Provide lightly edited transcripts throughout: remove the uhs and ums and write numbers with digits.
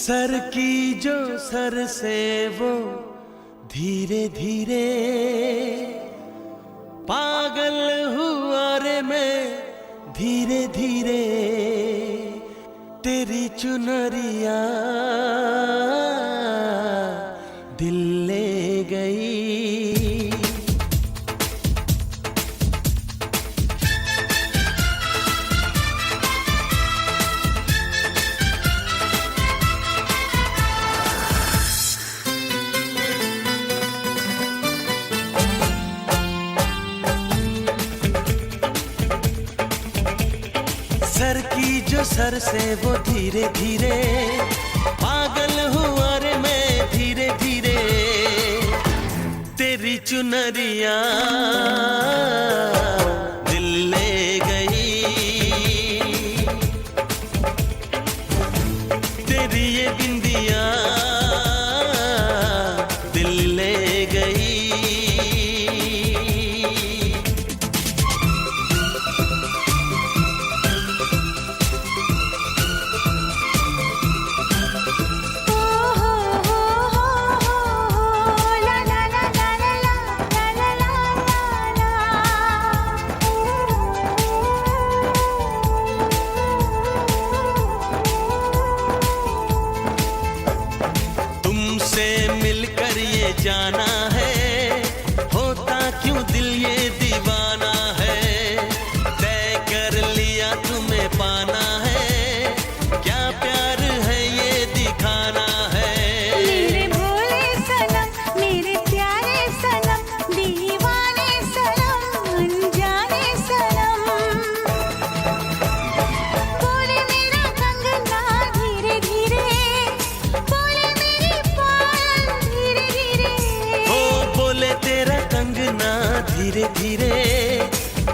Sir की जो sir से वो धीरे धीरे पागल हुआ रे मैं धीरे धीरे तेरी चुनरिया दिल ले गई। सर की जो सर से वो धीरे धीरे पागल हुआ रे मैं धीरे धीरे तेरी चुनरिया दिल ले गई। तेरी ये बिंदिया दिल ले गई। मिलकर ये जाना है होता क्यों दिल ये दीवाना है। तय कर लिया तुम्हें पाना है क्या प्यार है ये दिखाना है। मेरे भोले सनम मेरे प्यारे सनम दीवाने सनम अनजाने सनम बोले मेरा कंगना धीरे धीरे बोले मेरी पायल धीरे धीरे बोले तेरा कंगना धीरे धीरे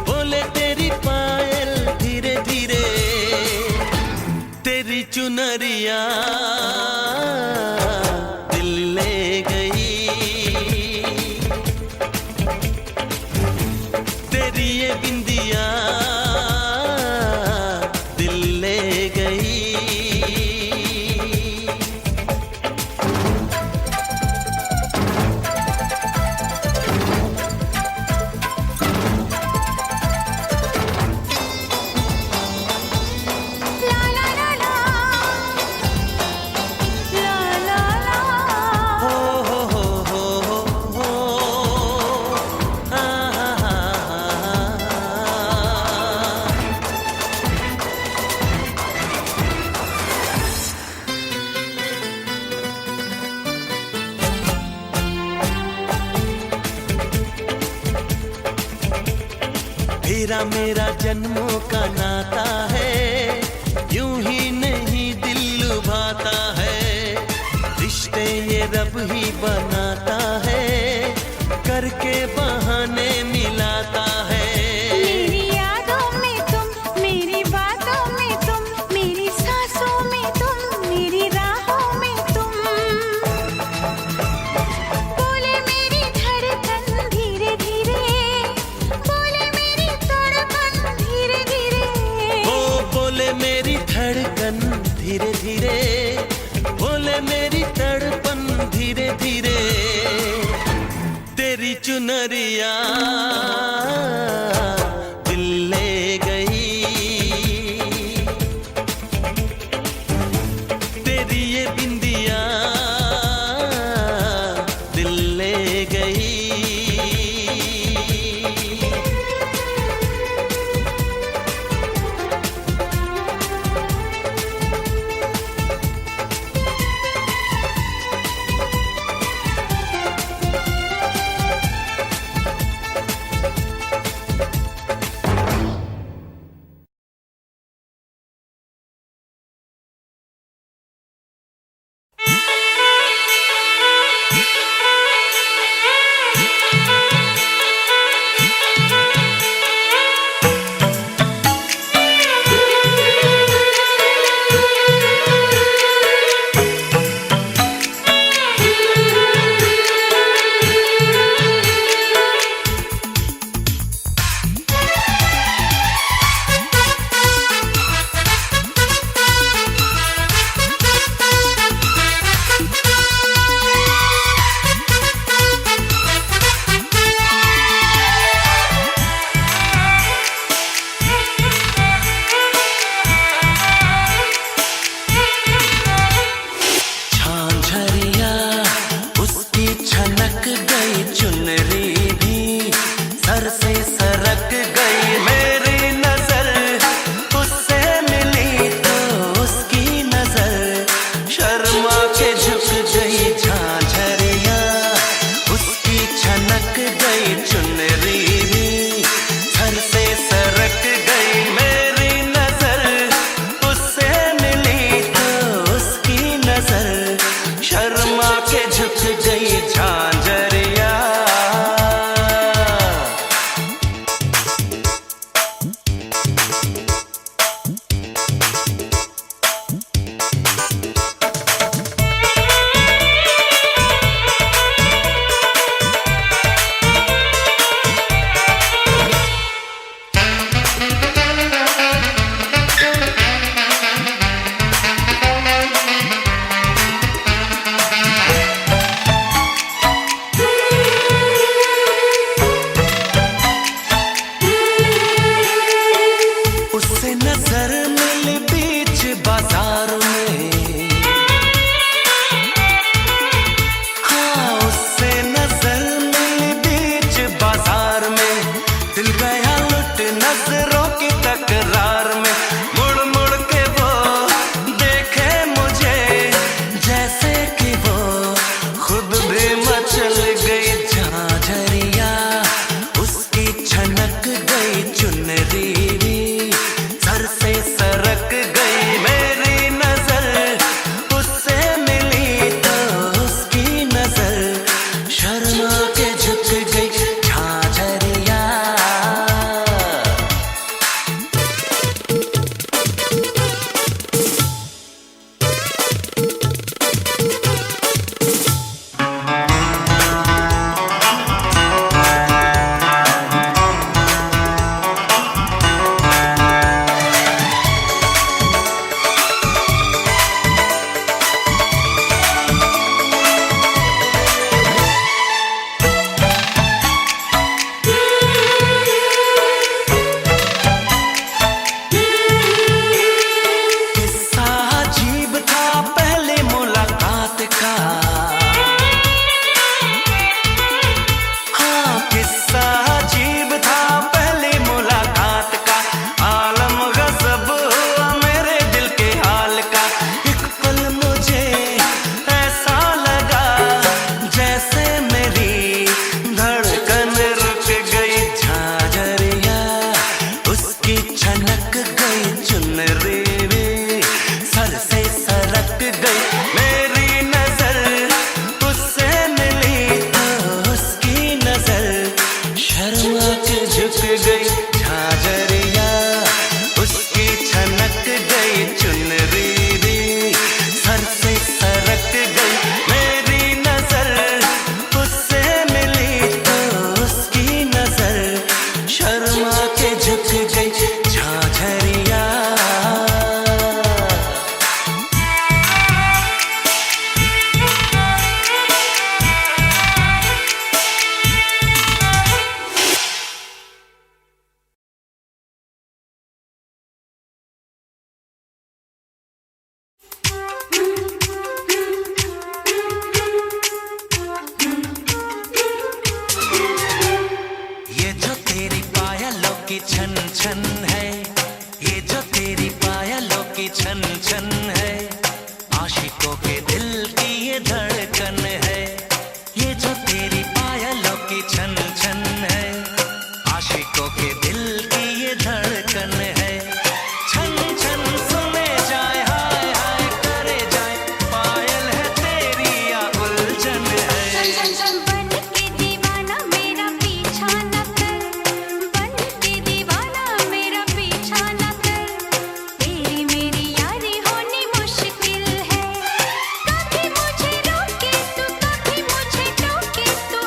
बोले तेरी पायल धीरे धीरे तेरी चुनरिया दिल ले गई। तेरी ये बिंदिया दिल ले गई। तेरा मेरा जन्मों का नाता है यूं ही नहीं दिल लुभाता है। रिश्ते ये रब ही बनाता है करके बहाने मिलाता है। मेरी यादों में तुम मेरी बातों में तुम मेरी सांसों में तुम मेरी राहों में तुम बोले मेरी धड़कन धीरे धीरे बोले मेरी तड़पन धीरे धीरे बोले मेरी धड़कन धीरे धीरे बोले मेरी तड़पन धीरे धीरे तेरी चुनरिया दिल ले गई। तेरी ये बिंदिया दिल ले गई। गई चुनरी भी सर से सरक गई मेरी नजर उससे मिली तो उसकी नजर शर्मा के झुक गई झांझरिया उसकी छनक गई चुनरी भी सर से सरक गई मेरी नजर उससे मिली तो उसकी नजर शर्मा के झुक गई झांझरिया उससे नजर मिली बीच बाजार में हाँ उससे नजर मिली बीच बाजार में दिल गया लुट नजरों की तकरार में मुड़ मुड़ के वो देखे मुझे जैसे कि वो खुद भी मचल गई झांझरिया उसकी छनक गई चुनरी भी सर से सरक गई मेरी नजर उससे मिली तो उसकी नजर शर्मा के झुक गई झांझरिया किस्सा अजीब था पहले मुलाकात का हाँ किस्सा अजीब था पहले मुलाकात का आलम गजब हुआ मेरे दिल के हाल का एक पल मुझे ऐसा लगा जैसे मेरी धड़कन रुक गई झांझरिया उसकी छनक गई चुनरी भी सर से सरक गई मेरी नजर उससे मिली तो उसकी नजर शर्मा के झुक गई झांझरिया उसकी छनक गई चुनरी भी सर से सरक गई मेरी नजर उससे मिली तो उसकी नजर शर्मा के झुक गई झांझरिया ये जो तेरी पायलों की छन छन है ये जो तेरी पायलों की छन छन है आशिकों के दिल की ये धड़कन है ये जो तेरी पायलों की छन छन है आशिकों के दिल की ये धड़कन है छन छन सुने जाए हाय हाय करे जाए पायल है तेरी या उलझन है बन के दीवाना मेरा पीछा न कर बन के दीवाना मेरा पीछा न कर तेरी मेरी यारी होनी मुश्किल है कभी मुझे रोके तू कभी मुझे टोके तू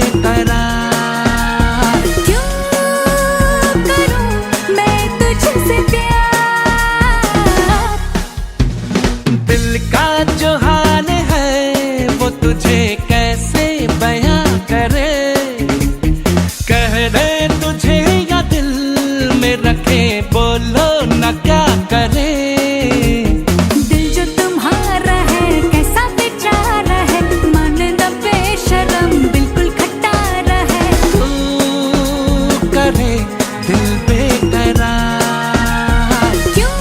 बेकरार। क्यों करूं मैं तुझसे प्यार। दिल का जो हाल है वो तुझे कैसे बयां करे, कह दे तुझे या दिल में रखे, बोलो न क्या करे। दिल जो तुम्हारा है कैसा बेचारा है, मानना बेशरम बिल्कुल खटारा है। तू करे दिल बेकरार। क्यों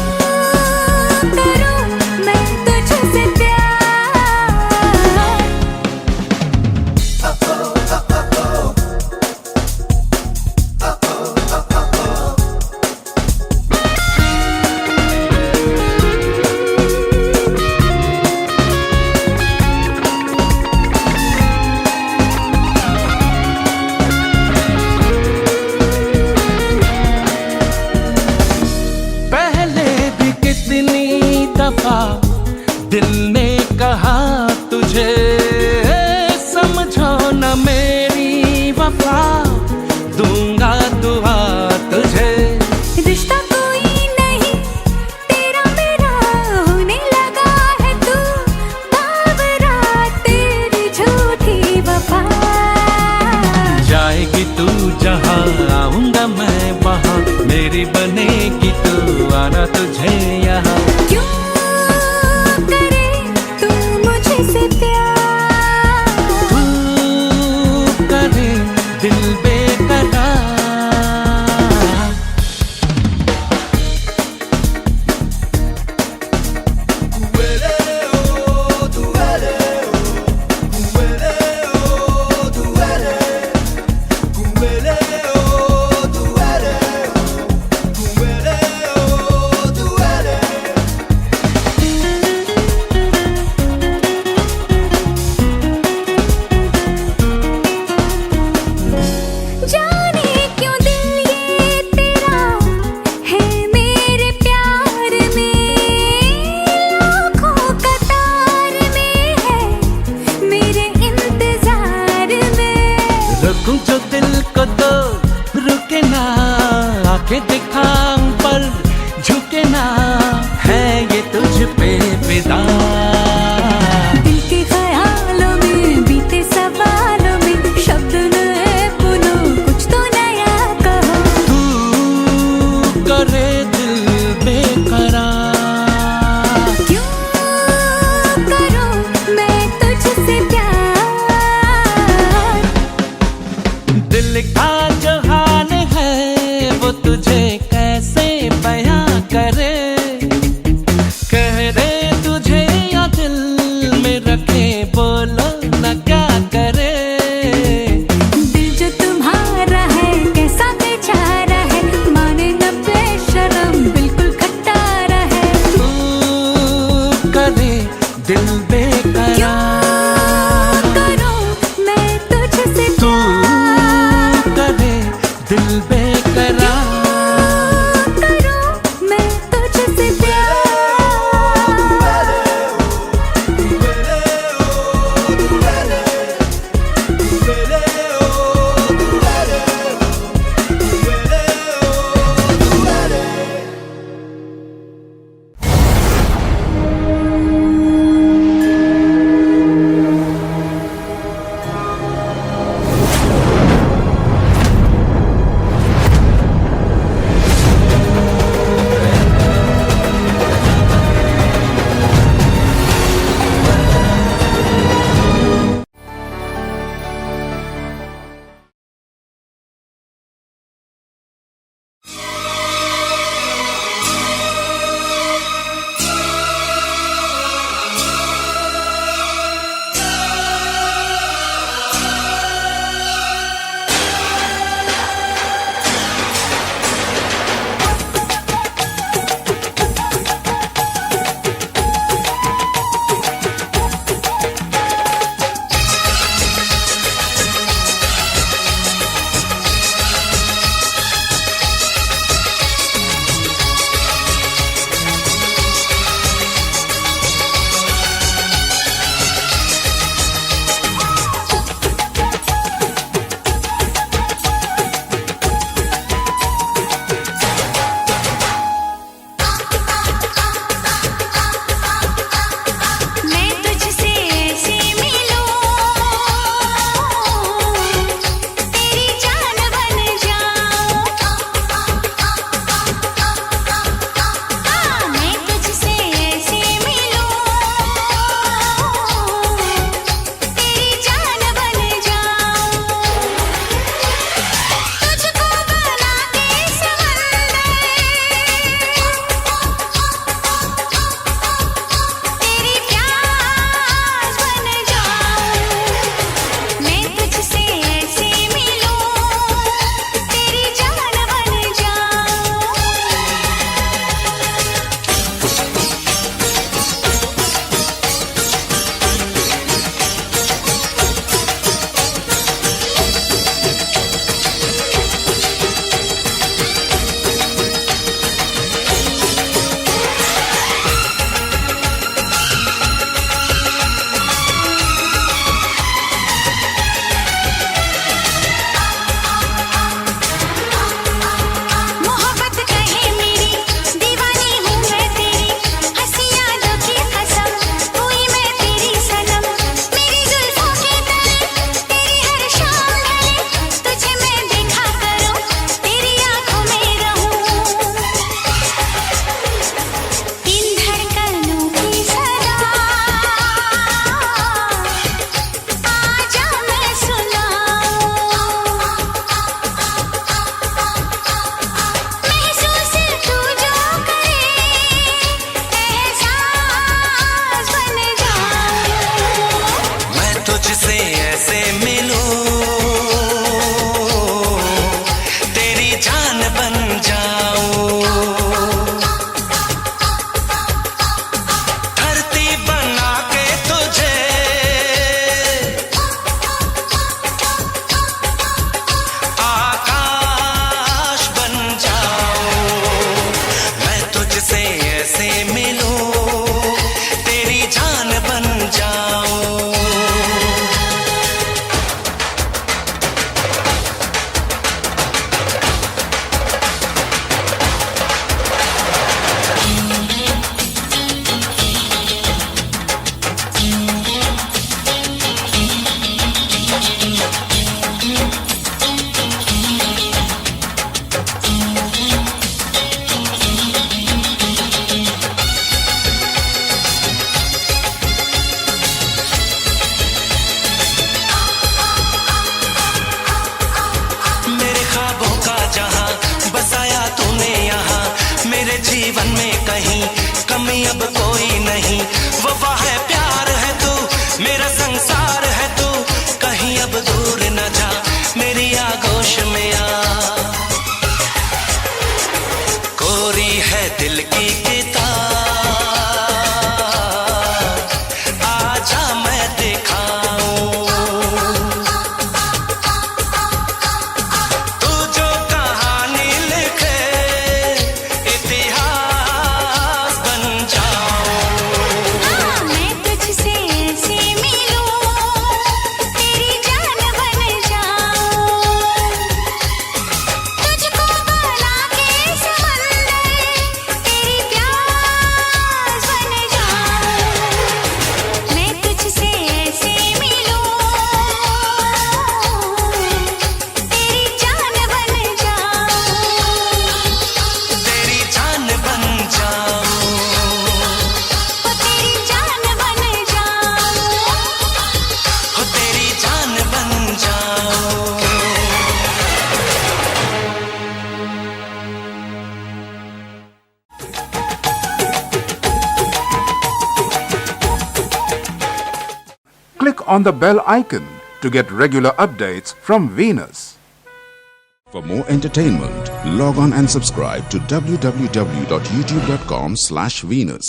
करूं मैं तुझसे प्यार। पहले भी कितनी दफा दिल ने कहा तुझे, समझो न मेरी वफा, दूंगा दुआ तुझे। रिश्ता कोई नहीं तेरा मेरा होने लगा है, तू बावरा तेरी झूठी वफा। जाएगी तू जहाँ आऊंगा मैं वहाँ, मेरी बनेगी तू आना तुझे यहाँ। क्यों करे तू मुझसे प्यार। तू करे दिल बेकरार। जाने क्यों दिल ये तेरा है मेरे प्यार में, लाखों कतार में है मेरे इंतजार में। रुकूं जो दिल को तो रुके ना, आंखें दिखाऊं पर झुके ना, है ये तुझ पे फिदा। दिल के ख्यालों में बीते सवालों में, शब्द नए बोलो कुछ तो नया कहो। तू करे दिल बेकरार। क्यों करूं मैं तुझसे प्यार। दिल का जो हाल है वो तुझे कैसे बयां करे, कह दे तुझे या दिल में रखे, बोलो न क्या करे। दिल जो तुम्हारा है कैसा बेचारा है, माने न बेशरम बिल्कुल खटारा है। तू करे दिल बेकरार। क्यों करूं मैं तुझसे तू प्यार। करे होश में आ। कोरी है दिल की किताब, आजा मैं दिखाऊं। तू जो कहानी लिखे, इतिहास बन जाऊं। मैं तुझसे ऐसे मिलूं, तेरी जान बन जाऊं। तुझको बना के समंदर, तेरी प्यास बन जाऊं। मैं तुझसे ऐसे मिलूं, तेरी जान बन जाऊं। तेरी जान बन जाऊं। ओ तेरी जान बन जाऊं। हो तेरी जान बन जाऊं। Click on the bell icon to get regular updates from Venus. For more entertainment, log on and subscribe to www.youtube.com/Venus.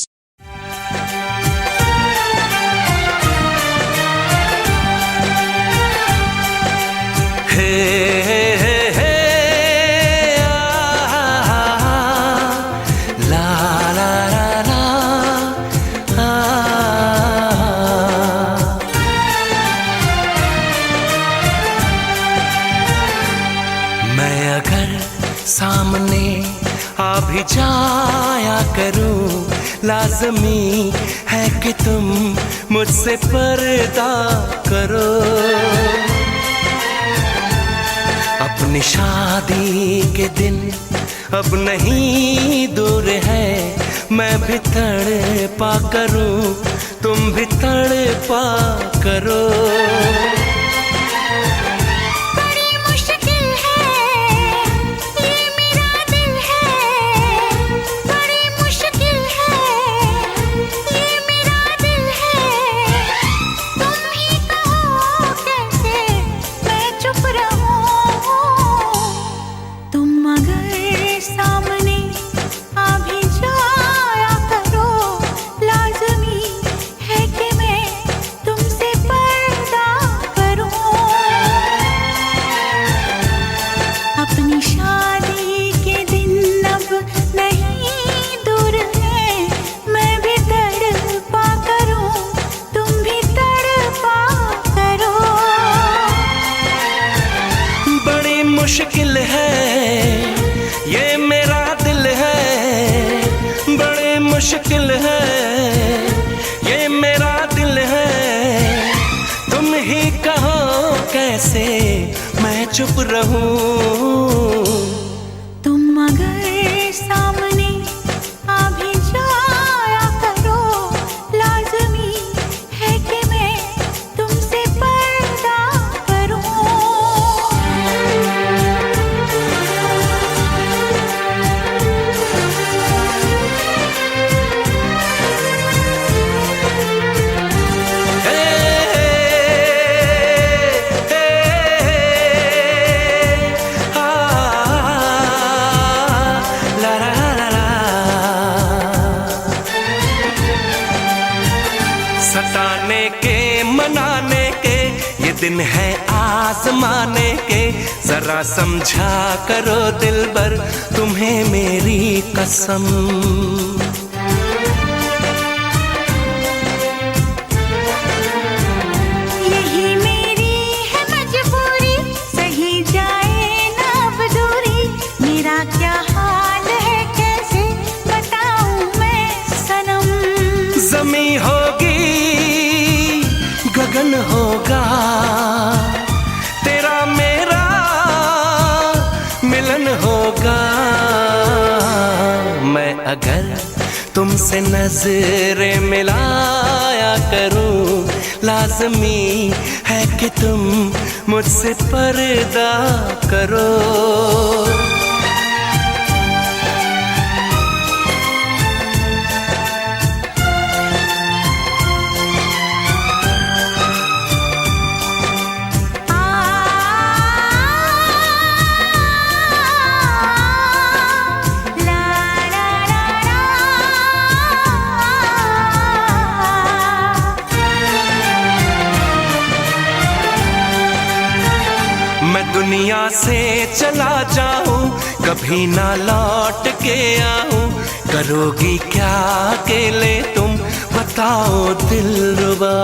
हे हे हे ला ला ला ला मैं अगर सामने आ भी जाया करूं, लाज़मी है कि तुम मुझसे पर्दा करो। अपनी शादी के दिन अब नहीं दूर है, मैं भी तड़पा करूं, तुम भी तड़पा करो। बड़ी मुश्किल है ये मेरा दिल है, बड़ी मुश्किल है ये मेरा दिल है। तुम ही कहो कैसे मैं चुप रहूं। तुम अगर सामने आ भी जाया करो, लाज़मी है कि मैं तुमसे पर्दा करूं। अपनी शादी के दिन अब नहीं दूर है, मैं भी तड़पा करूं, तुम भी तड़पा करो। बड़ी मुश्किल है ये मेरा दिल है, बड़ी मुश्किल है ये मेरा दिल है। तुम ही कहो कैसे मैं चुप रहूं। तुम अगर सामने आ भी जाया करो, लाज़मी है कि मैं तुमसे पर्दा करूं। हे हे आ ला ला ला ला। सताने के मनाने के ये दिन है आजमाने के, जरा समझा करो दिलबर तुम्हें मेरी कसम। यही मेरी है मजबूरी, सही जाए ना अब दूरी। मेरा क्या हाल है कैसे बताऊं मैं सनम। जमी होगी गगन होगा, तेरा मेरा मिलन होगा। मैं अगर तुमसे नजरें मिलाया करूं, लाजमी है कि तुम मुझसे पर्दा करो। से चला जाऊं, कभी ना लौट के आऊं, करोगी क्या अकेले तुम, बताओ दिलरुबा।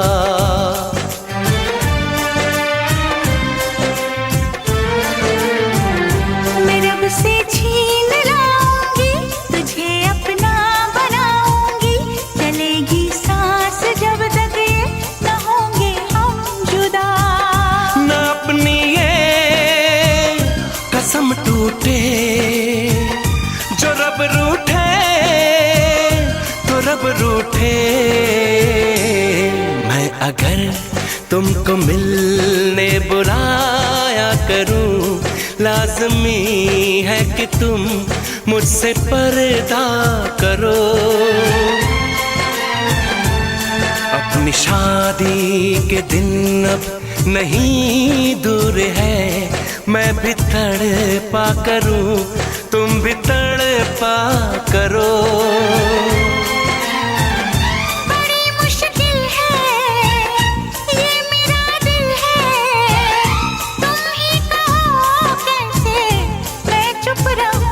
मैं रब से छीन लाऊंगी, तुझे अपना बनाऊंगी, चलेगी सांस जब तक ये न होंगे हम जुदा। न अपनी ये कसम टूटे, जो रब रूठे तो रब रूठे। मैं अगर तुमको मिलने बुलाया करूं, लाज़मी है कि तुम मुझसे पर्दा करो। अपनी शादी के दिन अब नहीं दूर है, मैं भी तड़पा करूं, तुम भी तड़पा करो। बड़ी मुश्किल है ये मेरा दिल है, तुम ही कहो कैसे मैं चुप रहूं।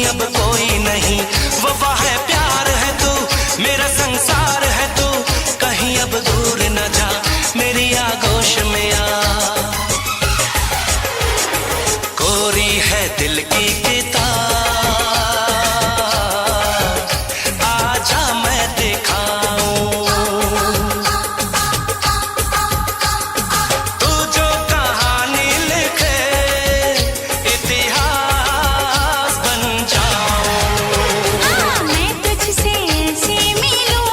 अब कोई नहीं, वफा है प्यार है तू, मेरा संसार है तू, कहीं अब दूर न जा, मेरी आगोश में आ। कोरी है दिल की किताब, आजा मैं दिखाऊं, तू जो कहानी लिखे इतिहास बन जाऊं। मैं तुझसे ऐसे मिलूं,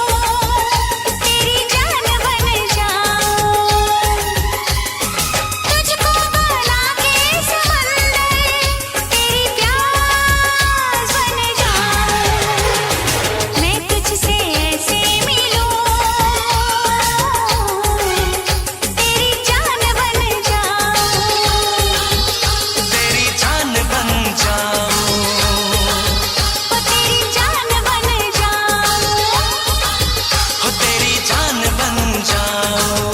तेरी जान बन जाऊं, तुझको बना के समंदर तेरी प्यास बन जाऊं। मैं तुझसे ऐसे मिलूं, तेरी जान बन जाऊं, तेरी जान बन जाऊं, ओ तेरी जान बन जाऊं। हो तेरी जान बन जाऊं।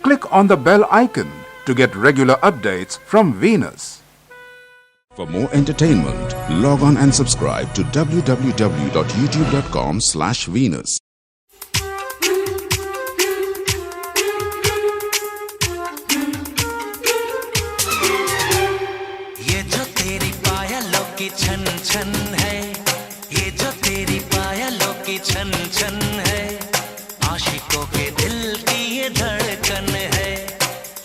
Click on the bell icon to get regular updates from Venus. For more entertainment, log on and subscribe to www.youtube.com/Venus. ये जो तेरी पायलों की छन छन है, ये जो तेरी पायलों की छन छन है, आशिकों के दिल की ये धड़कन है।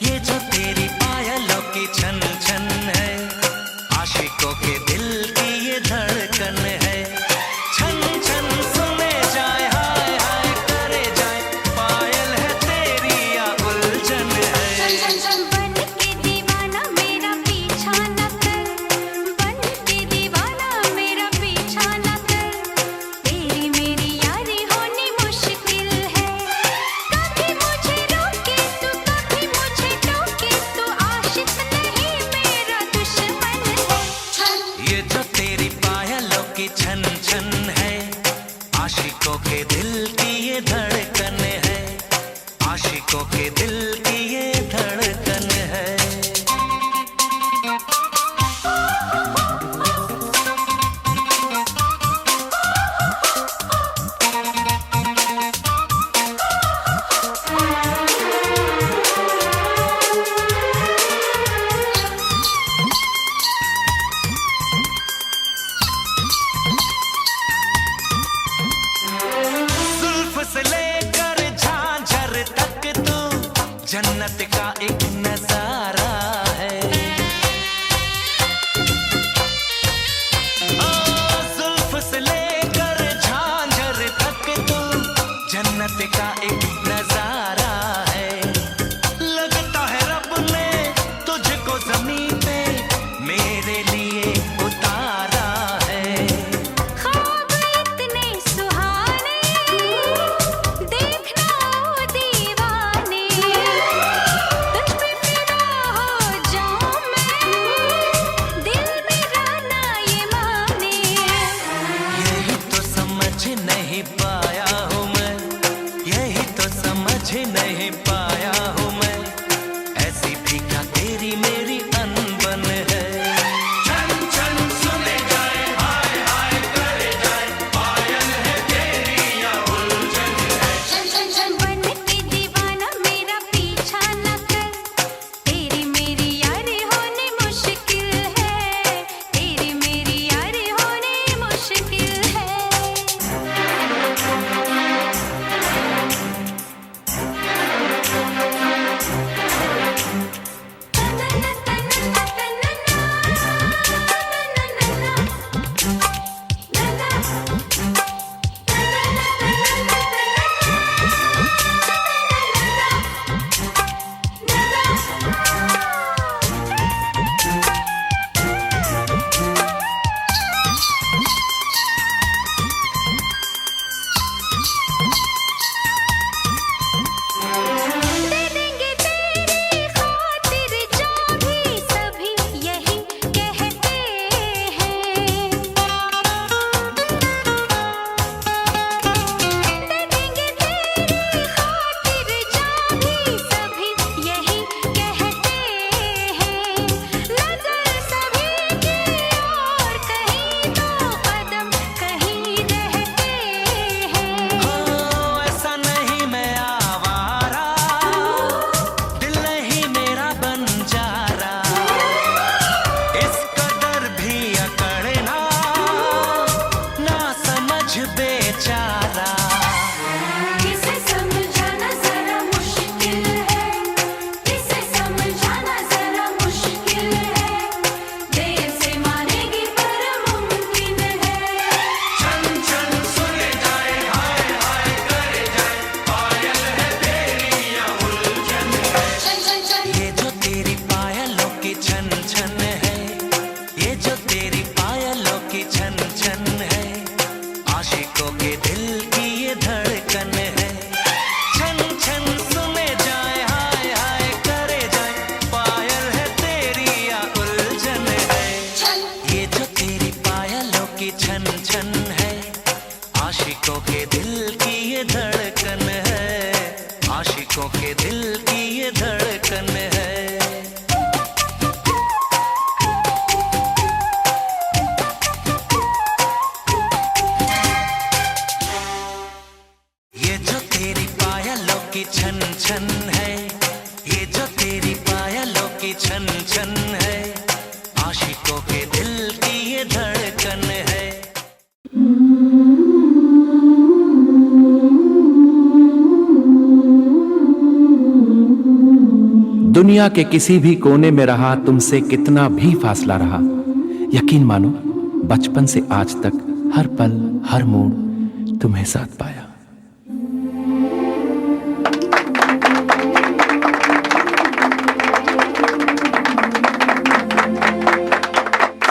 ये जो तेरी पायलों की छन छन है, आशिकों के दिल की ये धड़कन है। छन छन सुने जाए, हाय हाय करे जाए, पायल है तेरी या उलझन है। बन के दीवाना मेरा पीछा न कर, बन के दीवाना मेरा पीछा न कर, तेरी मेरी यारी होनी मुश्किल है। कभी मुझे रोके तू, कभी मुझे टोके तू, आशिक नहीं मेरा दुश्मन है। ये जो तेरी पायलों की छन छन है, आशिकों के दिल की ये धड़कन है, आशिकों के दिल की ये धड़कन आशिकों के दिल की ये धड़कन है। ये जो तेरी पायलों की छन छन है, ये जो तेरी पायलों की छन छन है, आशिकों के दिल की ये धड़कन है। दुनिया के किसी भी कोने में रहा, तुमसे कितना भी फासला रहा, यकीन मानो बचपन से आज तक हर पल हर मोड़ तुम्हें साथ पाया।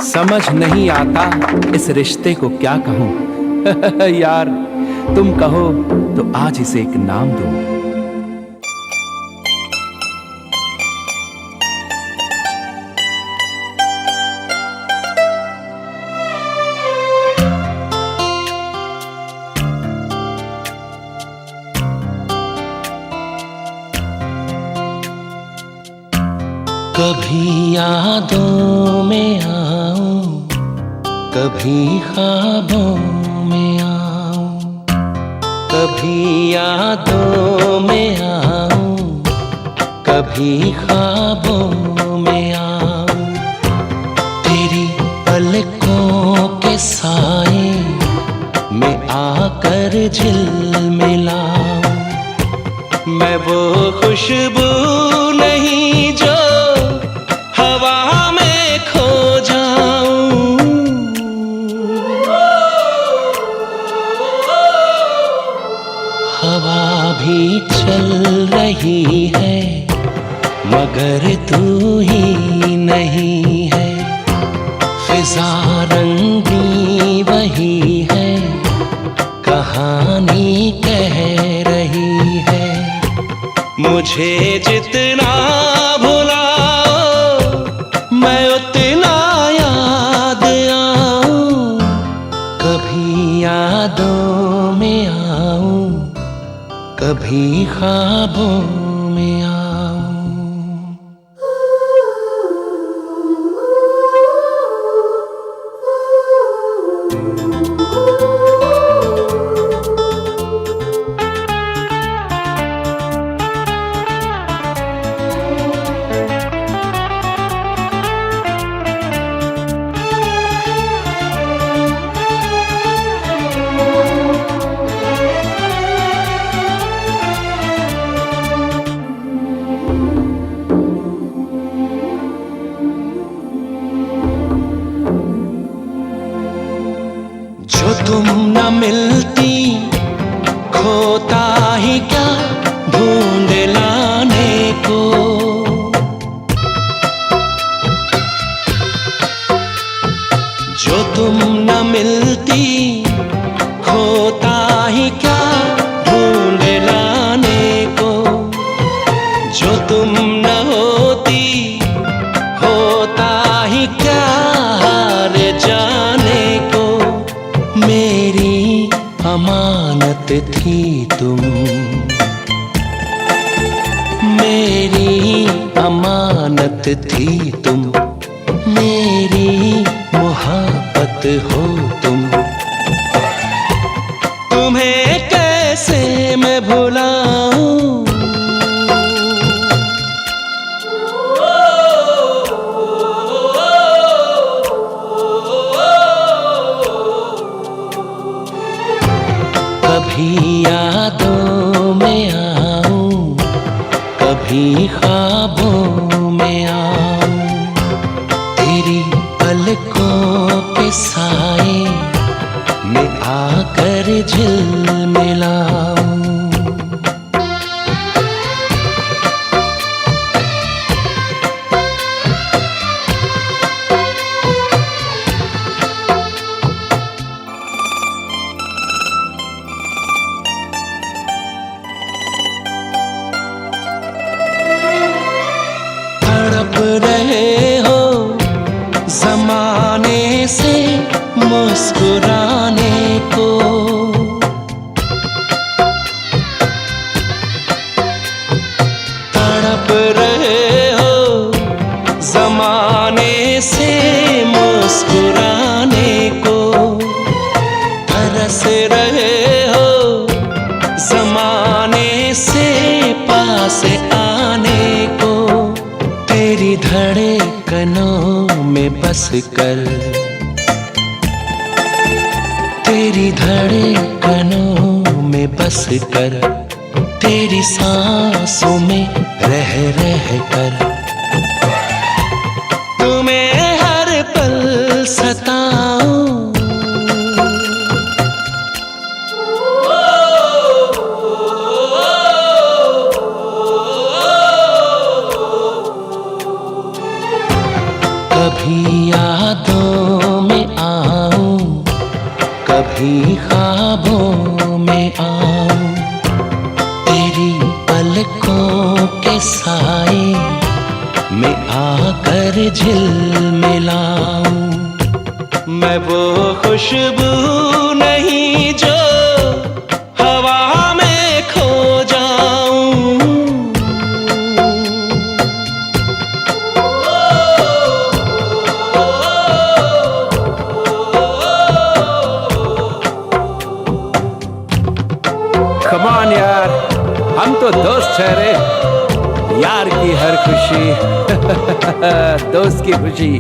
समझ नहीं आता इस रिश्ते को क्या कहूं यार, तुम कहो तो आज इसे एक नाम दो। कभी यादों में आऊं, कभी ख्वाबों में आऊं, कभी यादों में आऊं, कभी ख्वाबों में आऊं, तेरी पलकों के साए में आकर झिलमिलाऊं, मैं वो खुशबू नहीं जो हवा में खो जाऊं, हवा भी चल रही है मगर तू ही नहीं है, फिजा रंगी वही है, कहानी कह रही है, मुझे जितना भुलाओ मैं उतना याद आऊं, कभी यादों में आऊं, कभी ख्वाबों में आऊं। जो तुम न मिलती खोता ही क्या ढूंढ लाने को, जो तुम न मिलती खोता ही क्या ढूंढ लाने को, जो तुम न होती होता ही क्या हार जाने को, मेरी अमानत थी तुम, मेरी अमानत थी तुम, मेरी मोहब्बत हो तुम, तुम्हें कैसे मैं भुलाऊं, कभी यादों में आऊं, कभी ख्वाबों में आऊं, तेरी पलकों के साए में आकर झिलमिलाऊं। रहे हो जमाने से मुस्कुराने को, धड़कनों में बस कर, तेरी धड़कनों में बस कर, तेरी सांसों में रह रह कर, तुम्हें हर पल सताऊं। कभी यादों में आऊं, कभी ख्वाबों में आऊं, तेरी पलकों के साए में आकर झिलमिलाऊं। मैं वो खुशबू नहीं जो हवा में खो जाऊं। कमान यार, हम तो दोस्त ठहरे। यार की हर खुशी दोस्त की खुशी।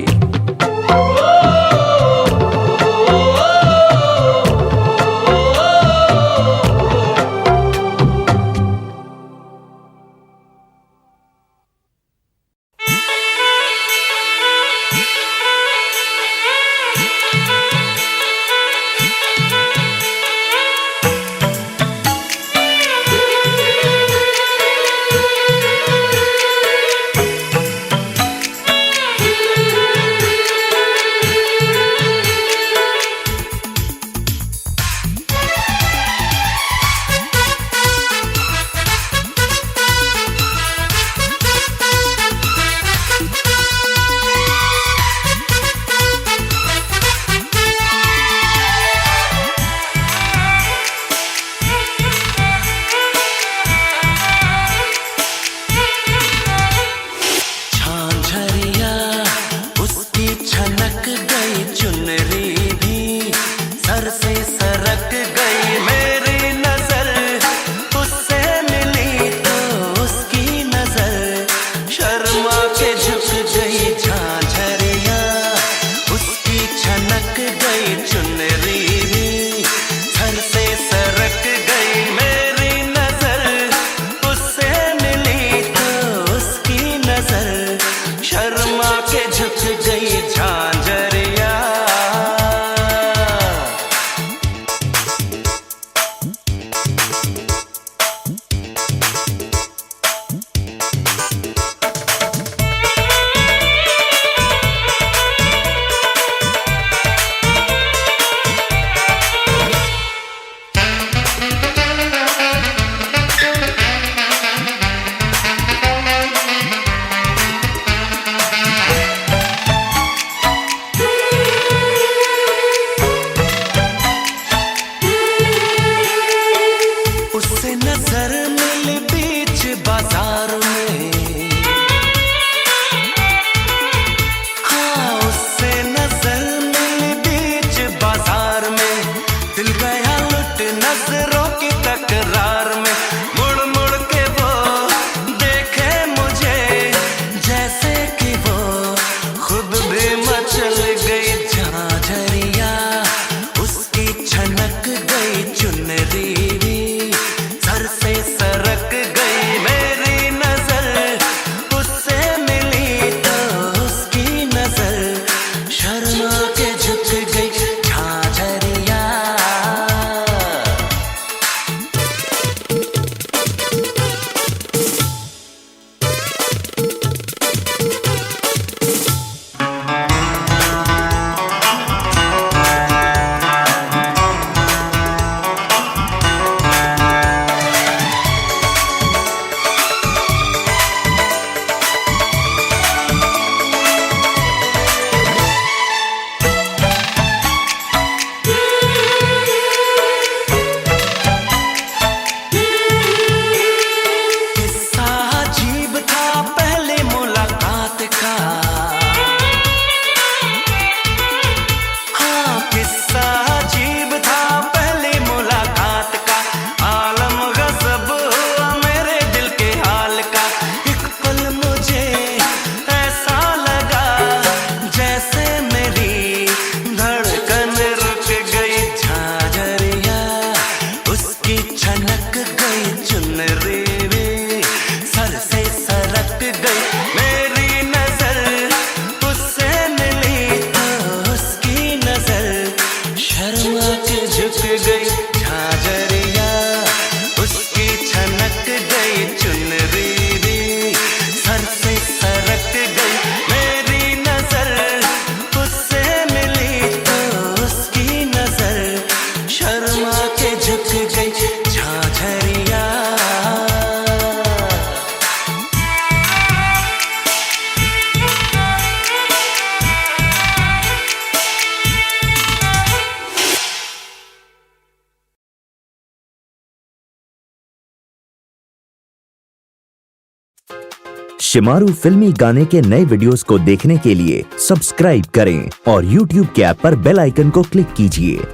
शिमारू फिल्मी गाने के नए वीडियोस को देखने के लिए सब्सक्राइब करें और YouTube के ऐप पर बेल आइकन को क्लिक कीजिए।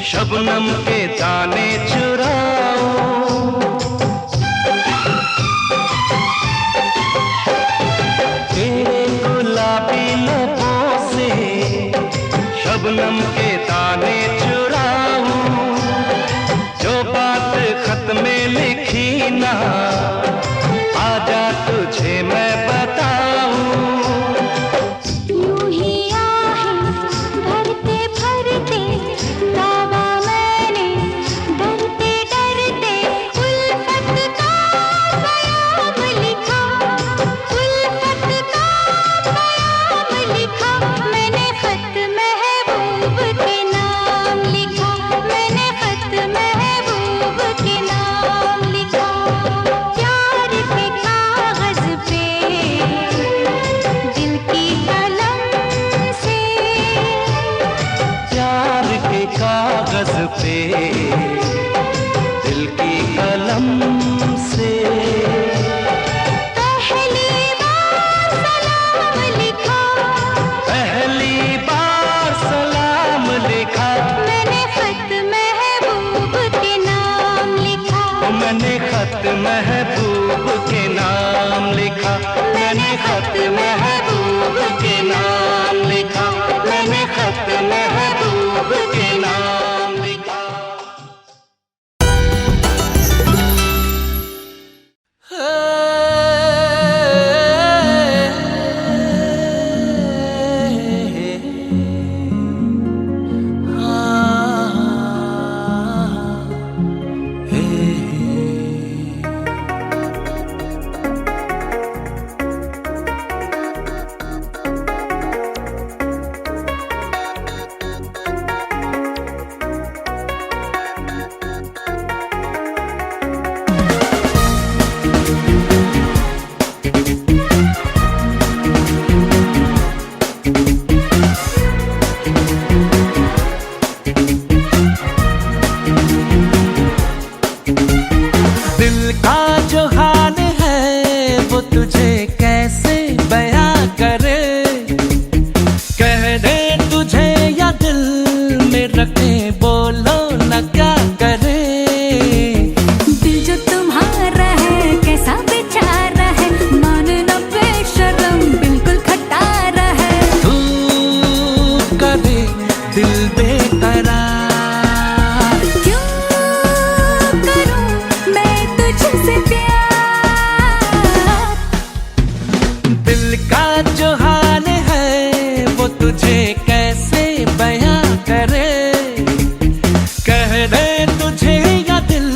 शबनम के दाने चुराओ, तेरे गुलाबी लबों से शबनम के दाने चुराओ, जो बात खत में लिखी ना आजा तुझे मैं बताऊं। यूं ही आहें भरते भरते दावा मैंने डरते डरते उल्फत का बयान लिखा, उल्फत का बयान लिखा मैंने खत महबूब दिल का जो हाल है वो तुझे कैसे बयां करे, कह दे तुझे या दिल में रखे, बोलो न क्या करे। दिल जो तुम्हारा है कैसा बेचारा है, मानना बेशर्म बिल्कुल खटारा है। तू करे दिल बेकरार, क्यों करूं मैं तुझसे प्यार। दिल का जो हाल है वो तुझे कैसे बयां करे, कह दे तुझे या दिल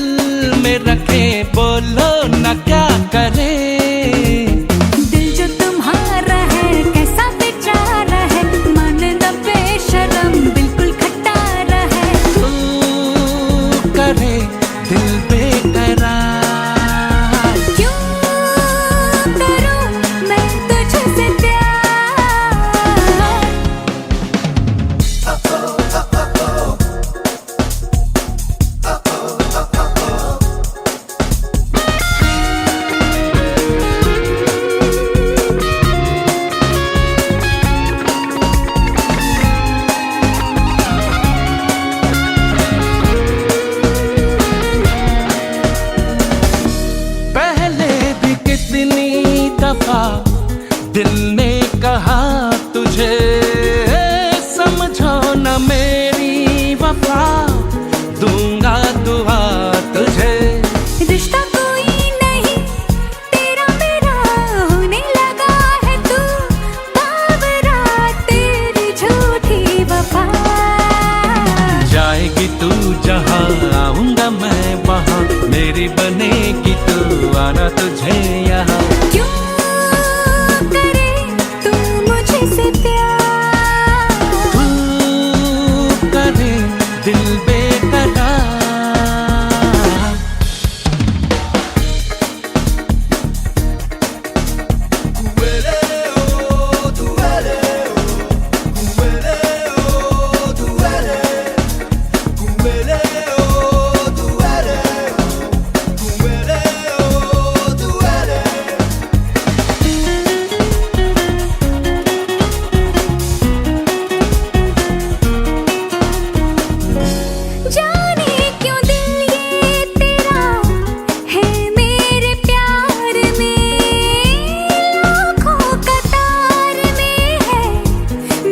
में रखे, बोलो न क्या करे। दिल जो तुम्हारा है कैसा बेचारा है, मानना बेशर्म बिल्कुल खटारा है। तू करे दिल बेकरार, क्यों करूं मैं तुझसे प्यार। पहले भी कितनी दफा दिल ने कहा तुझे, समझो न मेरी वफा, दूंगा दुआ तुझे। रिश्ता कोई नहीं तेरा मेरा होने लगा है, तू बावरा तेरी झूठी वफा। जाएगी तू जहाँ आऊंगा मैं वहाँ, मेरी बनेगी तू आना तुझे यहाँ। क्यों करे तू मुझसे प्यार। तू करे दिल बेकरार, जाने क्यों दिल ये तेरा है मेरे प्यार में, लाखों कतार में है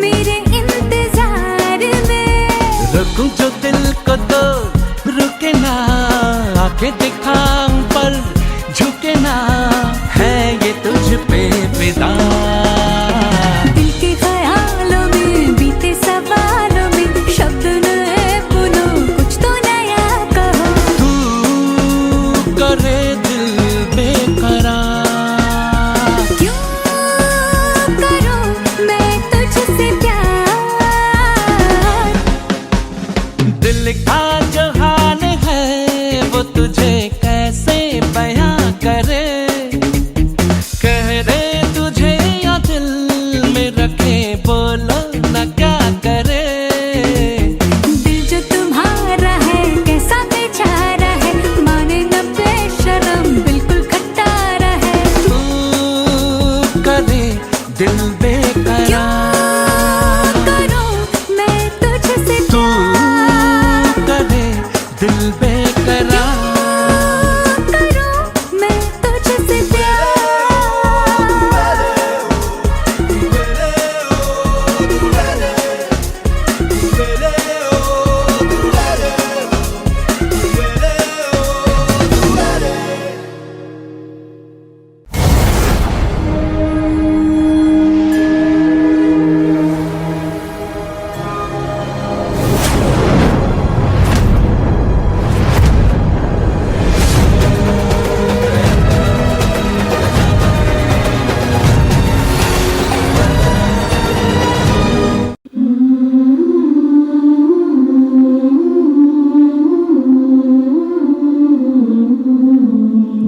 मेरे इंतजार में। रुकूं जो दिल को तो रुके ना, आके दिखाऊं पर झुके ना, है ये तुझ पे फिदा। दिल के ख्यालों में बीते सवालों में, शब्द नए बोलो कुछ तो नया कहो। तू करे दिल बेकरार, क्यों करूं मैं तुझसे प्यार। दिल का जो हाल है वो तुझे कैसे बयां करे, कह दे तुझे या दिल में रखे, बोलो न क्या करे। दिल जो तुम्हारा है कैसा बेचारा है, माने न बेशर्म बिल्कुल खटारा है। तू करे दिल बेकरार, करूं मैं तुझसे तू प्यार। करे दिल बेकरार। करूं मैं तुझसे प्यार।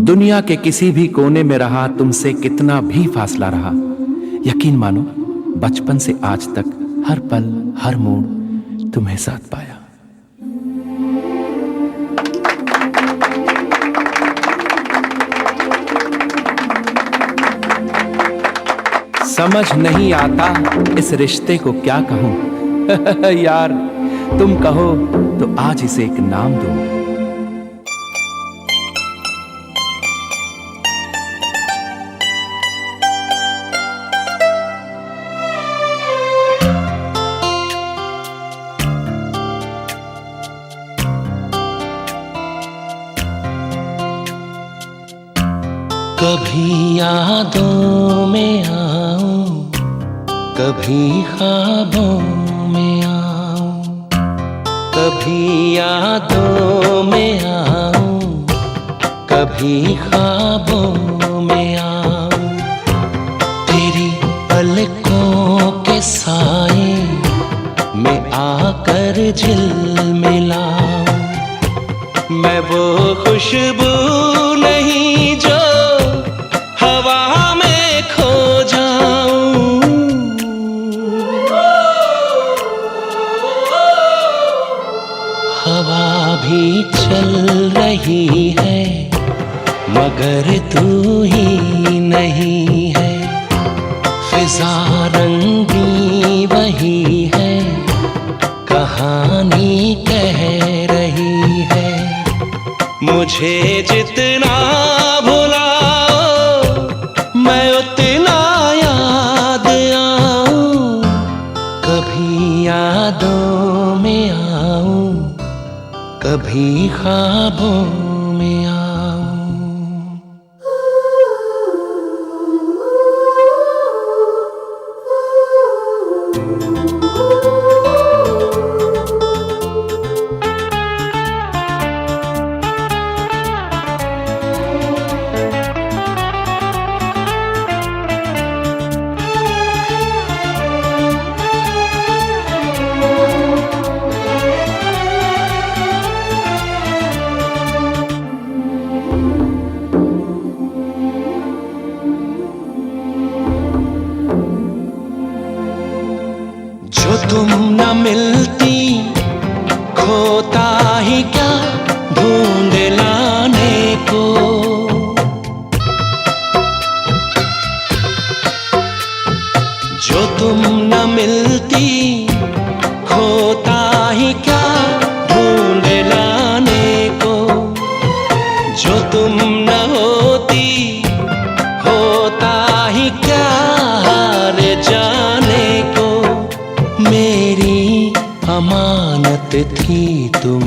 दुनिया के किसी भी कोने में रहा, तुमसे कितना भी फासला रहा, यकीन मानो बचपन से आज तक हर पल हर मोड़ तुम्हें साथ पाया। समझ नहीं आता इस रिश्ते को क्या कहूं यार, तुम कहो तो आज इसे एक नाम दो। कभी यादों में आऊं, कभी ख्वाबों में आऊं, कभी यादों में आऊं, कभी ख्वाबों में आऊं, तेरी पलकों के साए में आकर झिलमिलाऊं, मैं वो खुशबू नहीं जो हवा में खो जाऊं, हवा भी चल रही है मगर तू ही नहीं है, फिजा रंगी वही है, कहानी कह रही है, मुझे जितना भुलाओ मैं उतना याद आऊं, कभी यादों में आऊं, कभी ख्वाबों में आऊं। जो तुम न मिलती खोता ही क्या ढूंढ लाने को, जो तुम न मिलती खोता ही क्या ढूंढ लाने को, जो तुम न होती होता ही क्या हार जाने को, मेरी अमानत थी तुम,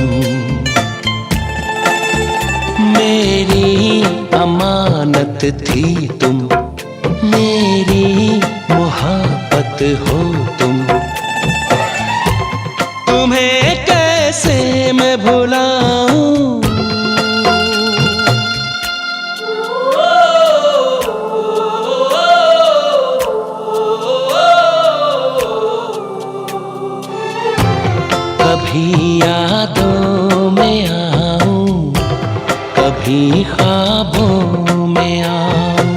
मेरी अमानत थी तुम, मेरी मोहब्बत हो तुम, तुम्हें कैसे मैं भुलाऊं, कभी यादों में आऊं, कभी ख्वाबों में आऊं,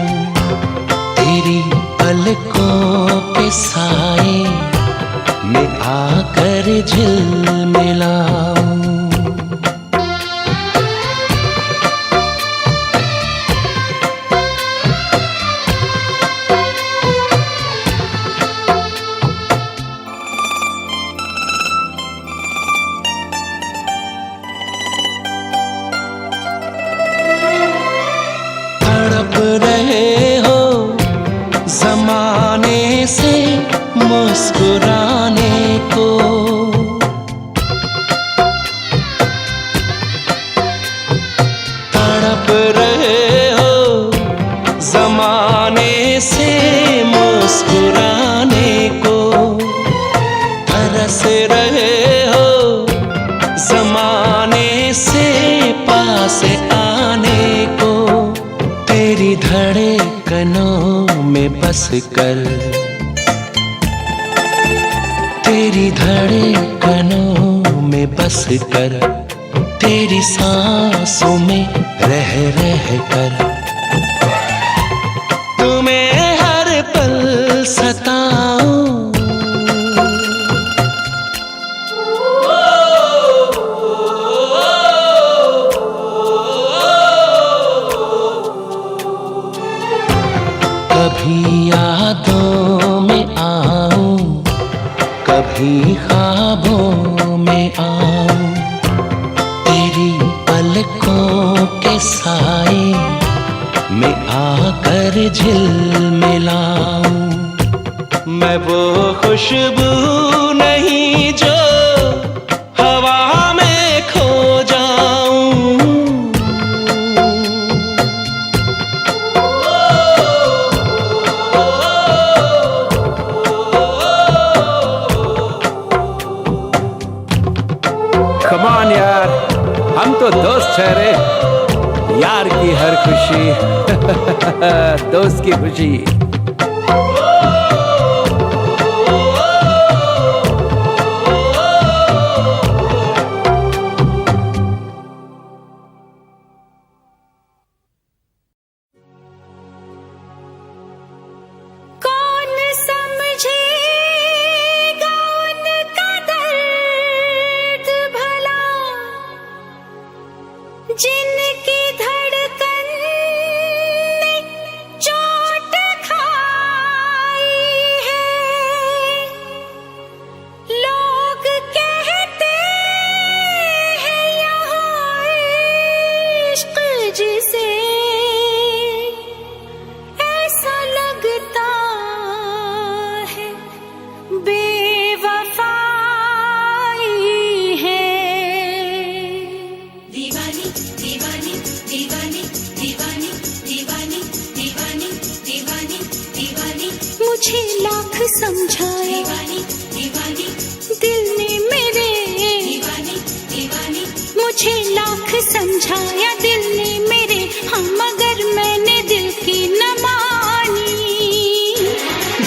तेरी पलकों के साए में आकर झिलमिलाऊं। तड़प रहे हो जमाने से मुस्कुराने को, तड़प रहे हो जमाने से मुस्कुराने को, तरस रहे हो जमाने से पास आने को, तेरी धड़कनों में बस कर, तेरी धड़कनों में बस कर, तेरी सांसों में रह रह कर तुम्हें हर पल सताऊं। कभी यादों में आऊं, कभी ख्वाबों में आऊं, तेरी पलकों के साए में आकर झिलमिलाऊं। मैं वो खुशबू नहीं जो हवा में खो जाऊं। कमान यार, हम तो दोस्त ठहरे। यार की हर खुशी दोस्त की खुशी। कौन समझेगा उनका दर्द भला, जिनकी धड़कन ने चोट खाई है। लोग कहते हैं यहाँ इश्क जिसे ऐसा लगता है बेवफाई है। दीवानी दीवानी दीवानी दीवानी दीवानी दीवानी दीवानी दीवानी मुझे लाख समझाया दीवानी दीवानी दिल ने मेरे दीवानी दीवानी मुझे लाख समझाया दिल ने मेरे। हम मगर मैंने दिल की न मानी।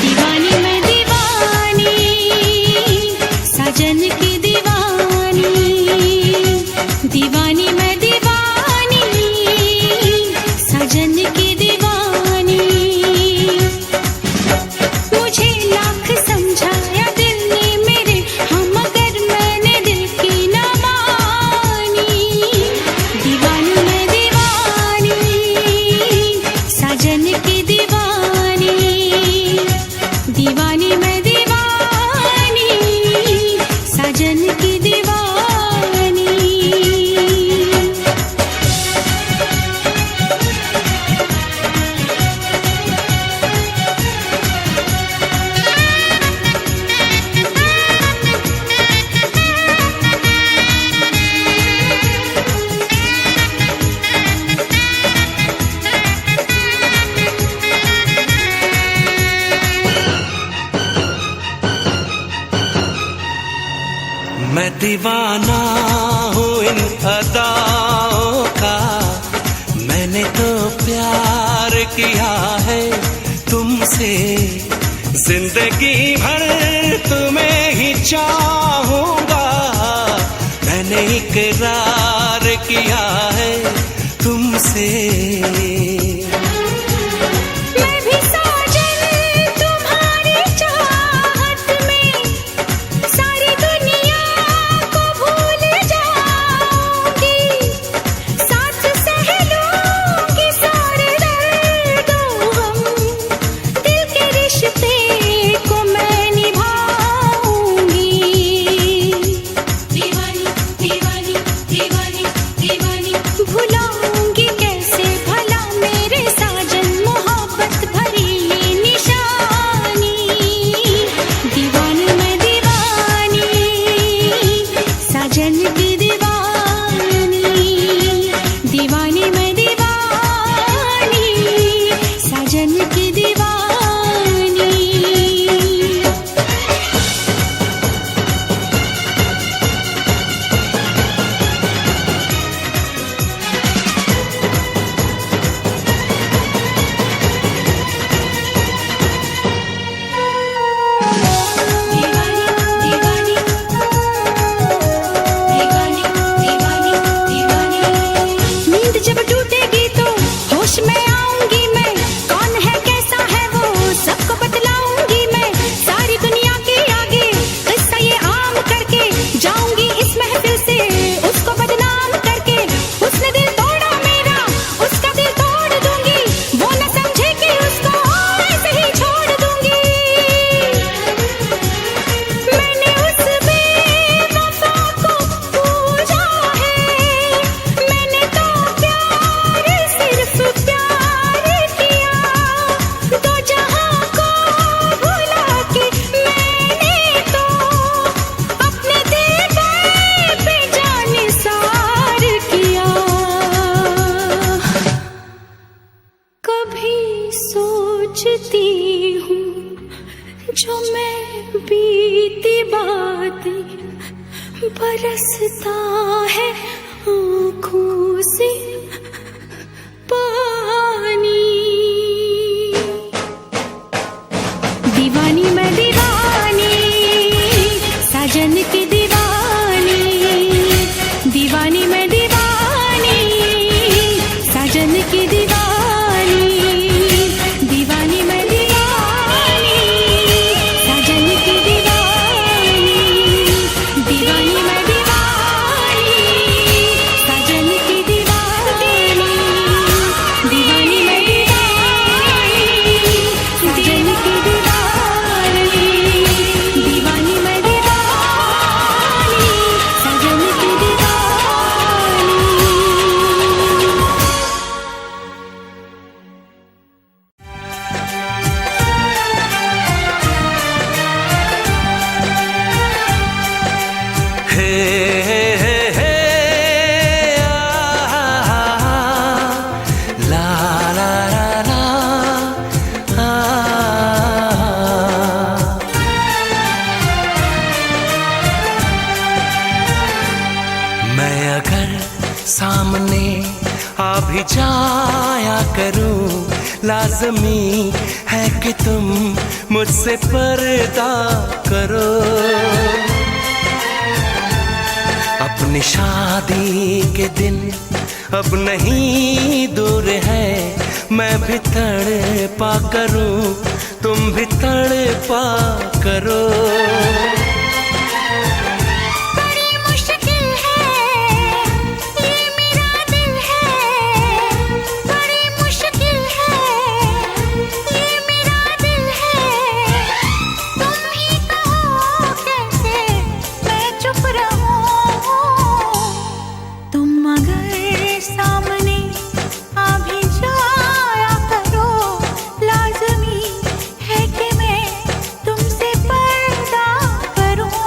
दीवानी मैं दीवानी साजन की दीवानी। दीवानी मैं दीवानी साजन की दीवानी। मुझे लाख समझाया दिल ने मेरे, हाँ मगर मैंने दिल की न मानी। दीवानी मैं दीवानी साजन की दीवानी। दीवानी मैं दीवानी साजन की दीवानी। मैं दीवाना हूँ इन अदाओं का, मैंने तो प्यार किया है तुमसे। जिंदगी भर तुम्हें ही चाहूंगा, मैंने इकरार किया है तुमसे। मैं भी साजन तुम्हारी चाहत में सारी दुनिया को भूल जाऊंगी। साथ सह लूंगी सारे दर्दों हम, दिल के रिश्ते को मैं निभाऊंगी। दीवानी दीवानी दीवानी दीवानी सोचती हूँ जो मैं बीती बात बरसता है आँखों से पानी। दीवानी मैं दीवानी साजन की दीवानी, दीवानी मैं दीवानी साजन की दीवानी, दीवानी मैं दीवानी साजन की दीवानी, दीवानी मैं दीवानी साजन की दीवानी, दीवानी मैं दीवानी साजन की दीवानी, दीवानी मैं दीवानी साजन की दीवानी। हे हे हे ला ला ला ला मैं अगर सामने आ भी जाया करूं, लाज़मी है कि तुम मुझसे पर्दा करो। अपनी शादी के दिन अब नहीं दूर है, मैं भी तड़पा करूं, तुम भी तड़पा करो। बड़ी मुश्किल है ये मेरा दिल है, बड़ी मुश्किल है ये मेरा दिल है, तुम ही कहो कैसे मैं चुप रहूं। तुम अगर सामने आ भी जाया करो, लाज़मी है कि मैं तुमसे पर्दा करूं।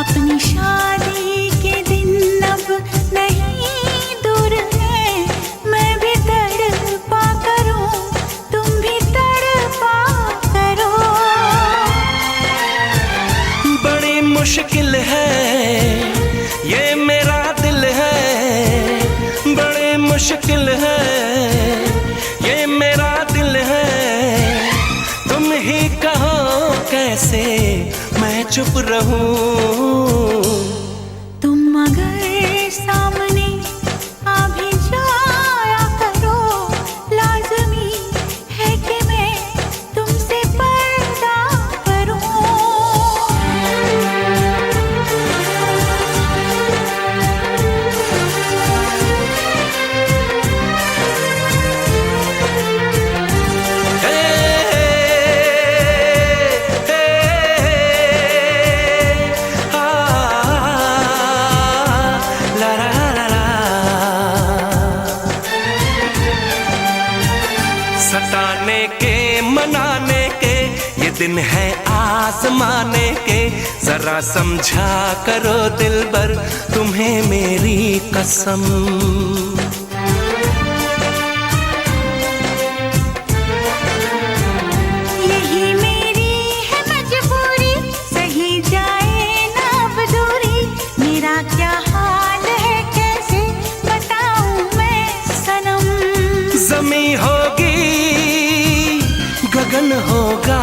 अपनी शादी के दिन अब नहीं दूर है, मैं भी तड़पा करूं, तुम भी तड़पा करो। बड़ी मुश्किल है ये मेरा दिल है, बड़ी मुश्किल है ये मेरा दिल है, तुम ही कहो कैसे मैं चुप रहूं। तुम अगर सामने आ भी जाया करो, लाज़मी है कि मैं तुमसे पर्दा करूं। हे हे आ ला ला ला ला। सताने के मनाने के ये दिन है आजमाने के, जरा समझा करो दिलबर तुम्हें मेरी कसम। यही मेरी है मजबूरी, सही जाए ना अब दूरी, मेरा क्या हाल है कैसे बताऊं मैं सनम। जमी होगी गगन होगा,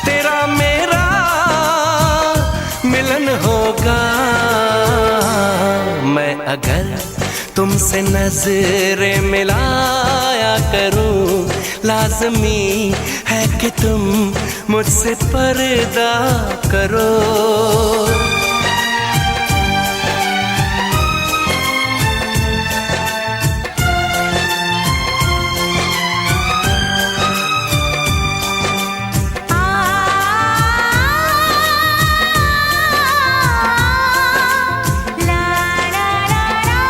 तेरा मेरा मिलन होगा। मैं अगर तुमसे नजरें मिलाया करूं, लाज़मी है कि तुम मुझसे पर्दा करो। ला ला ला ला।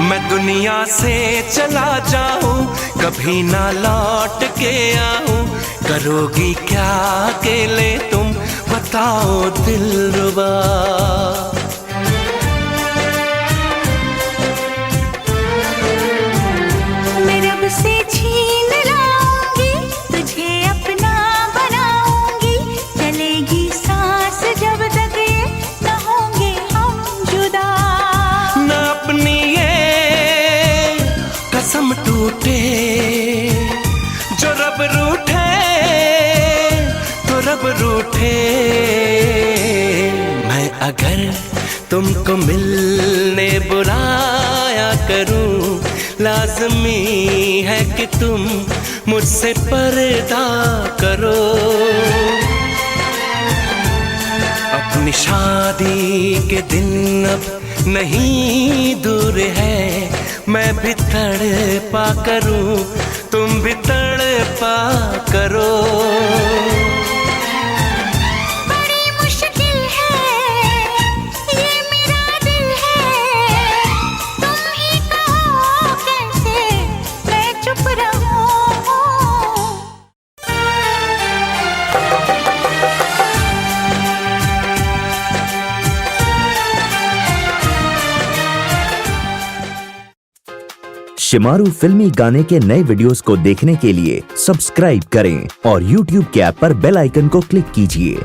मैं दुनिया से चला जाऊं, कभी ना लौट के आऊं, करोगी क्या अकेले तुम बताओ दिलरुबा। मैं रब से छीन लाऊंगी, तुझे अपना बनाऊंगी, चलेगी सांस जब तक ये न होंगे हम जुदा। न अपनी ये कसम टूटे, जो रब रूठे तो रब रूठे। मैं अगर तुमको मिलने बुलाया करूं, लाज़मी है कि तुम मुझसे पर्दा करो। अपनी शादी के दिन अब नहीं दूर है, मैं भी तड़पा करूं, तुम भी तड़पा करो। बड़ी मुश्किल है ये मेरा दिल है, तुम ही कहो कैसे मैं चुप रहूं। शिमारू फिल्मी गाने के नए वीडियोस को देखने के लिए सब्सक्राइब करें और YouTube के ऐप पर बेल आइकन को क्लिक कीजिए।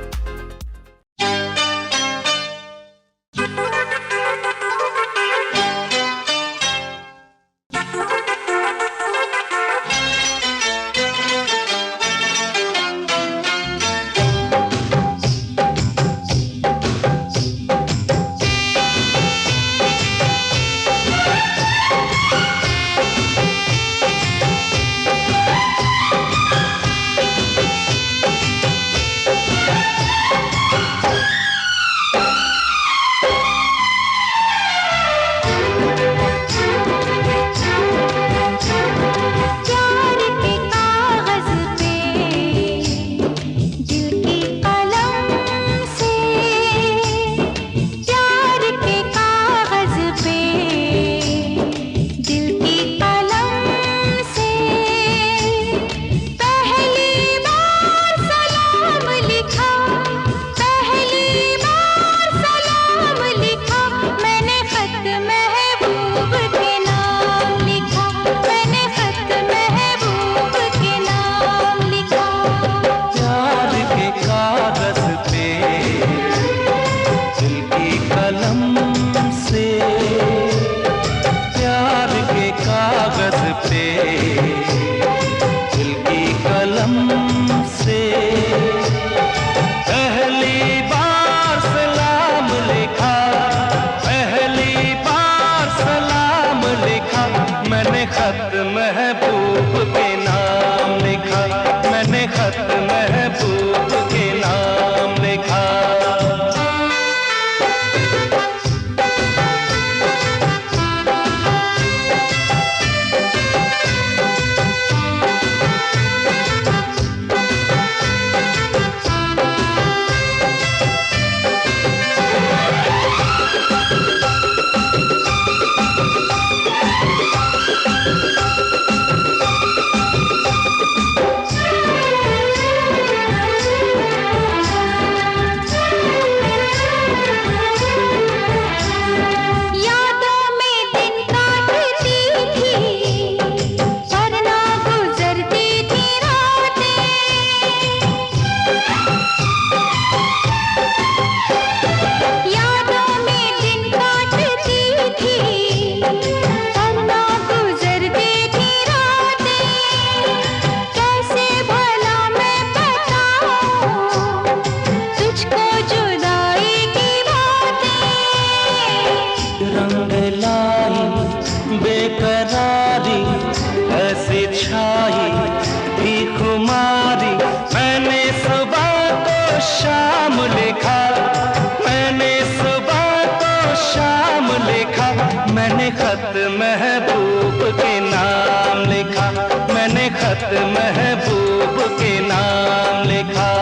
मैंने खत महबूब के नाम लिखा, मैंने खत महबूब के नाम लिखा।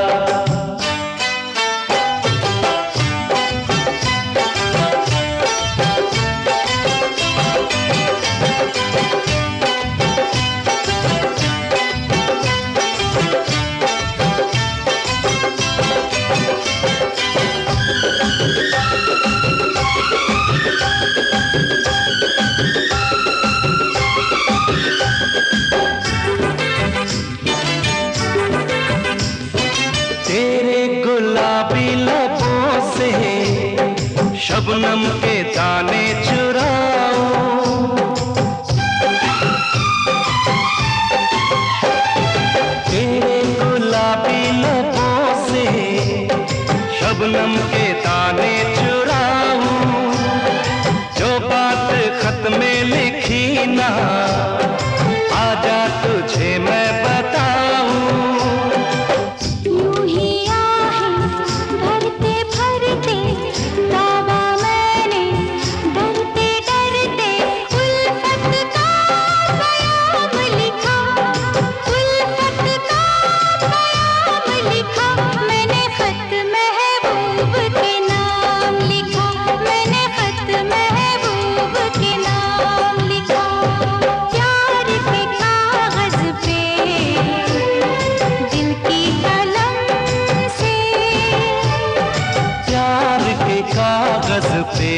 शबनम के दाने चुराऊं, तेरे गुलाबी लबों से शबनम के दाने चुराऊं, जो बात खत में लिखी ना आजा तुझे मैं बताऊं। यूं ही आहें भरते भरते दावा मैंने डरते डरते उल्फत का बयाम लिखा, उल्फत का बयाम लिखा। मैंने खत महबूब के नाम लिखा, मैंने खत महबूब के नाम लिखा। प्यार के कागज पे दिल की कलम से, प्यार के कागज पे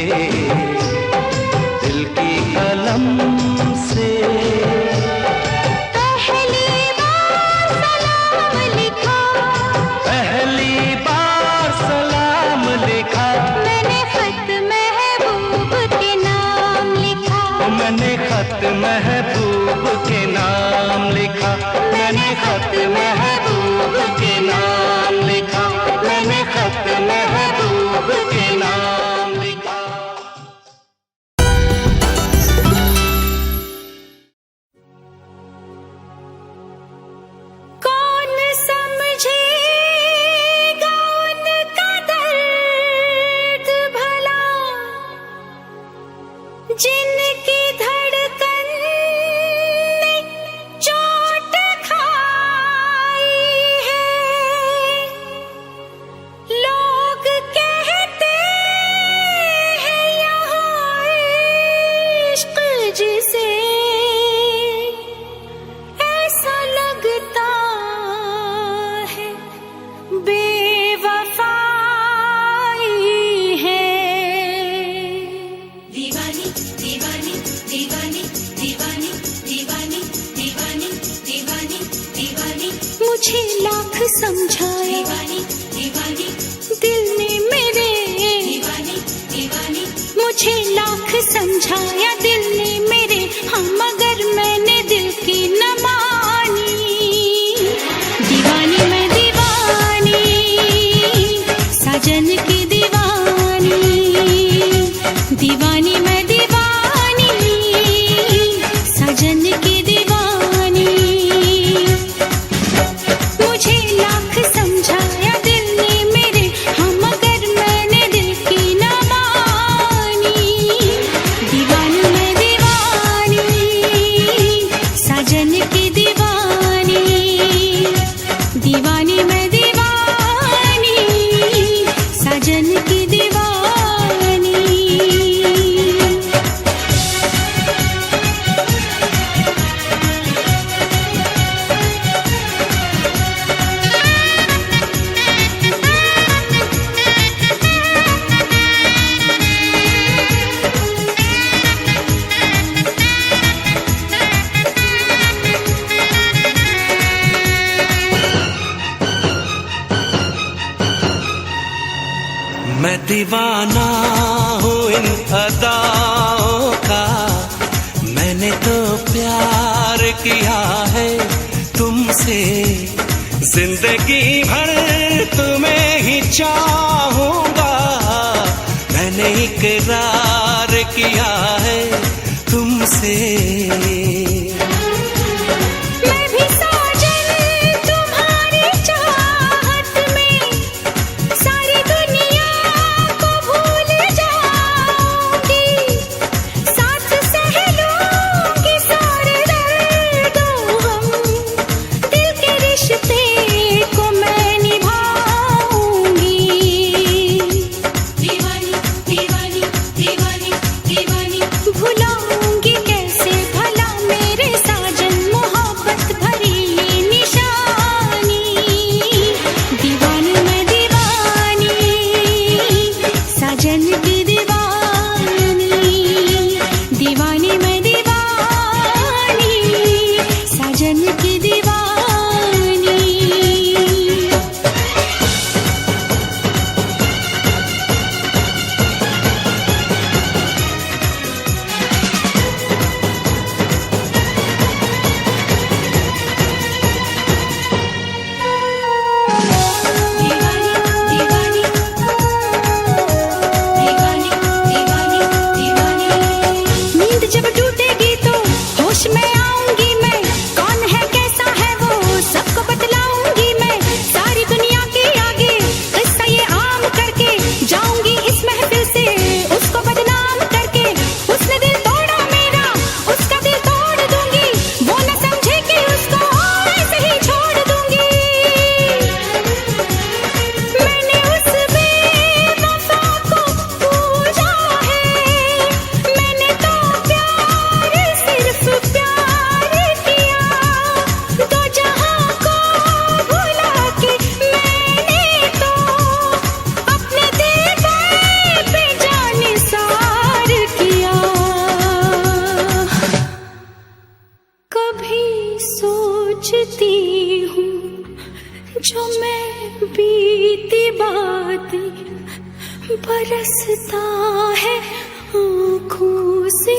दिल की कलम से पहली बार सलाम लिखा, पहली बार सलाम लिखा। मैंने खत महबूब के नाम लिखा, मैंने खत महबूब के नाम लिखा, मैंने खत महबूब के नाम लिखा, मैंने खत महबूब के नाम लिखा। कौन समझेगा उनका दर्द भला, जिनकी धड़कन ने चोट खाई है। लोग कहते हैं यहाँ इश्क जिसे, ऐसा लगता है बेवफाई है। दीवानी दीवानी दीवानी दीवानी दीवानी दीवानी दीवानी दीवानी, मुझे लाख समझाया दीवानी दीवानी दिल ने मेरे, दीवानी दीवानी मुझे लाख समझाया दिल ने मेरे। हाँ मगर मैंने दिल की न मानी, दीवानी मैं दीवानी, साजन की दीवानी, दीवानी मैं दीवानी, साजन की दीवानी। मुझे लाख समझाया दिल ने मेरे, हाँ मगर मैंने दिल की न मानी, दीवानी मैं दीवानी, साजन की दीवानी, दीवानी मैं दीवानी, साजन की दीवानी। मैं दीवाना हूँ इन अदाओं का, मैंने तो प्यार किया है तुमसे, जिंदगी भर तुम्हें ही चाहूंगा। मैंने इकरार किया है तुमसे। मैं भी साजन तुम्हारी चाहत में सारी दुनिया को भूल जाऊंगी, साथ सह लूंगी सारे दर्दों गम, दिल के रिश्ते को मैं निभाऊंगी। दीवानी दीवानी दीवानी दीवानी भुलाऊंगी कैसे भला, बरसता है आँखों से